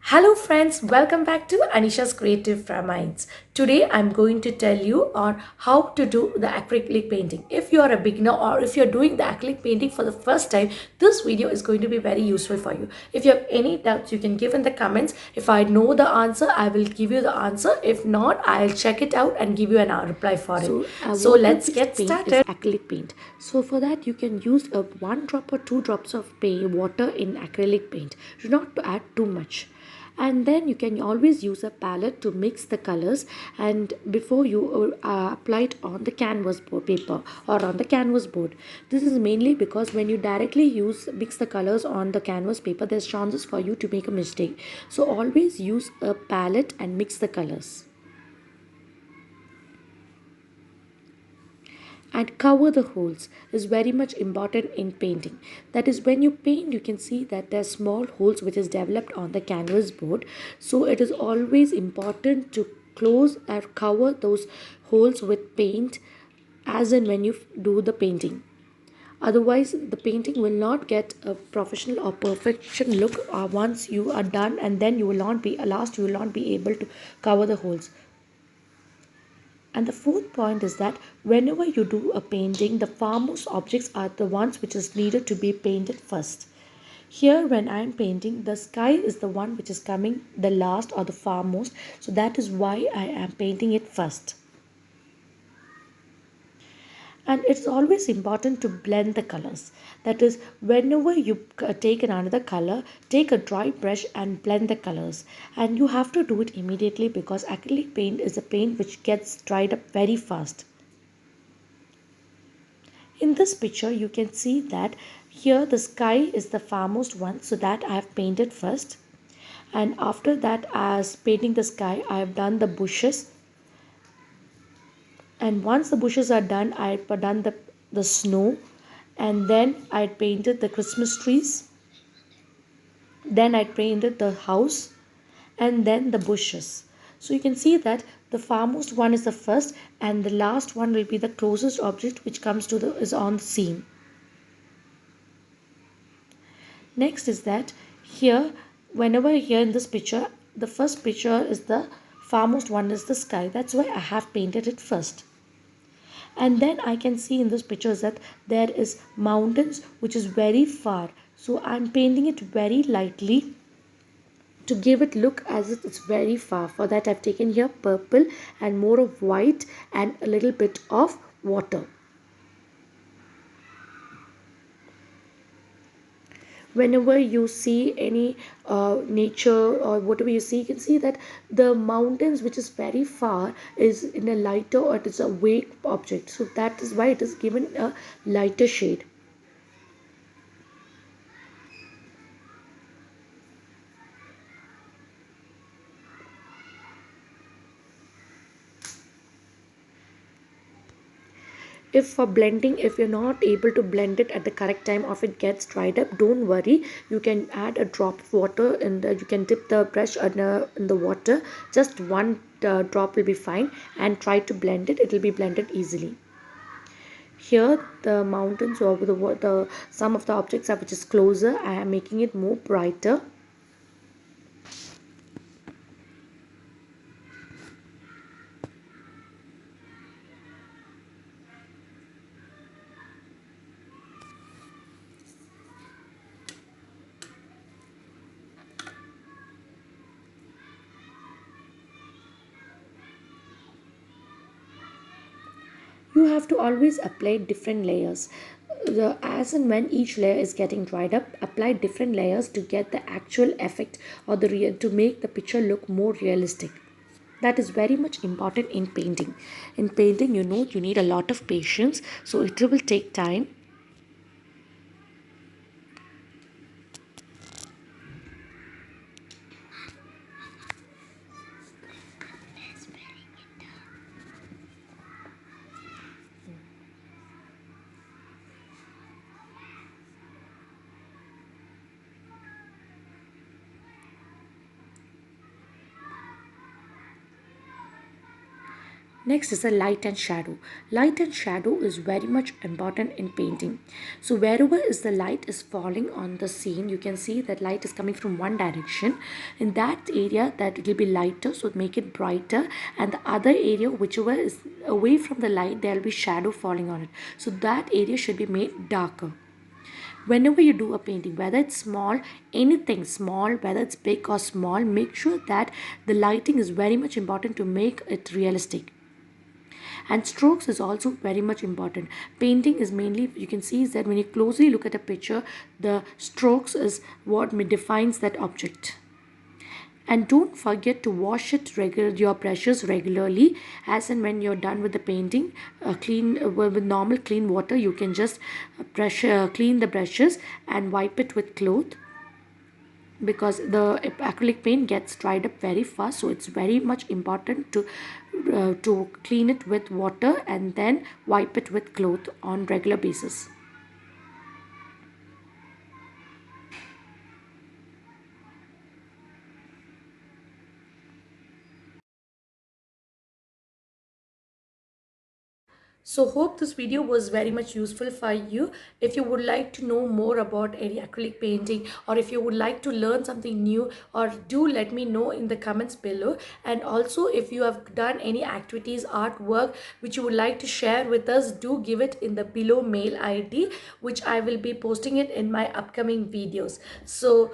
Hello friends, welcome back to Anisha's Creative Minds. Today I'm going to tell you on how to do the acrylic painting. If you are a beginner or if you're doing the acrylic painting for the first time, this video is going to be very useful for you. If you have any doubts, you can give in the comments. If I know the answer, I will give you the answer. If not, I'll check it out and give you an reply for it. So let's get Paint is started. acrylic paint. So for that you can use a 1 drop or 2 drops of water in acrylic paint. Do not to add too much. And then you can always use a palette to mix the colors, and before you apply it on the canvas board paper or on the canvas board. This is mainly because when you directly use mix the colors on the canvas paper, there's chances for you to make a mistake. So always use a palette and mix the colors. And cover the holes is very much important in painting. That is, when you paint, you can see that there are small holes which is developed on the canvas board. So it is always important to close or cover those holes with paint as and when you do the painting. Otherwise the painting will not get a professional or perfection look once you are done, and then you will not be last you will not be able to cover the holes. And the fourth point is that whenever you do a painting, the foremost objects are the ones which is needed to be painted first. Here, when I am painting, the sky is the one which is coming the last or the foremost. So that is why I am painting it first. And it's always important to blend the colors. That is, whenever you take another color, take a dry brush and blend the colors. And you have to do it immediately because acrylic paint is a paint which gets dried up very fast. In this picture you can see that here the sky is the farmost one, so that I have painted first. And after that, as painting the sky, I have done the bushes. And once the bushes are done, I have done the snow. And then I painted the Christmas trees. Then I painted the house, and then the bushes. So you can see that the farmost one is the first, and the last one will be the closest object which comes to the is on the scene. Next is that here, whenever here in this picture, the first picture is the farmost one is the sky. That's why I have painted it first. And then I can see in this picture is that there is mountains which is very far. So I'm painting it very lightly to give it look as if it's very far. For that I've taken here purple and more of white and a little bit of water. Whenever you see any nature or whatever you see, you can see that the mountains which is very far is in a lighter, or it is a vague object, so that is why it is given a lighter shade. If for blending, if you're not able to blend it at the correct time or if it gets dried up, don't worry, you can add a drop of water and you can dip the brush in the water. Just one drop will be fine, and try to blend it, it will be blended easily. Here the mountains or the some of the objects are which is closer, I am making it more brighter. You have to always apply different layers. As and when each layer is getting dried up, apply different layers to get the actual effect, or to make the picture look more realistic. That is very much important in painting. In painting, you need a lot of patience, so it will take time. Next is the light and shadow. Light and shadow is very much important in painting. So wherever is the light is falling on the scene, you can see that light is coming from one direction. In that area, that it will be lighter, so make it brighter. And the other area, whichever is away from the light, there will be shadow falling on it. So that area should be made darker. Whenever you do a painting, whether it's small, anything small, whether it's big or small, make sure that the lighting is very much important to make it realistic. And strokes is also very much important. Painting is mainly, you can see, is that when you closely look at a picture, the strokes is what defines that object. And don't forget to wash your brushes regularly, as and when you're done with the painting, clean with normal clean water. You can just clean the brushes and wipe it with cloth, because the acrylic paint gets dried up very fast. So it's very much important to clean it with water and then wipe it with cloth on regular basis. So hope this video was very much useful for you. If you would like to know more about any acrylic painting, or if you would like to learn something new, or do let me know in the comments below. And also, if you have done any activities, artwork which you would like to share with us, do give it in the below mail ID, which I will be posting it in my upcoming videos. So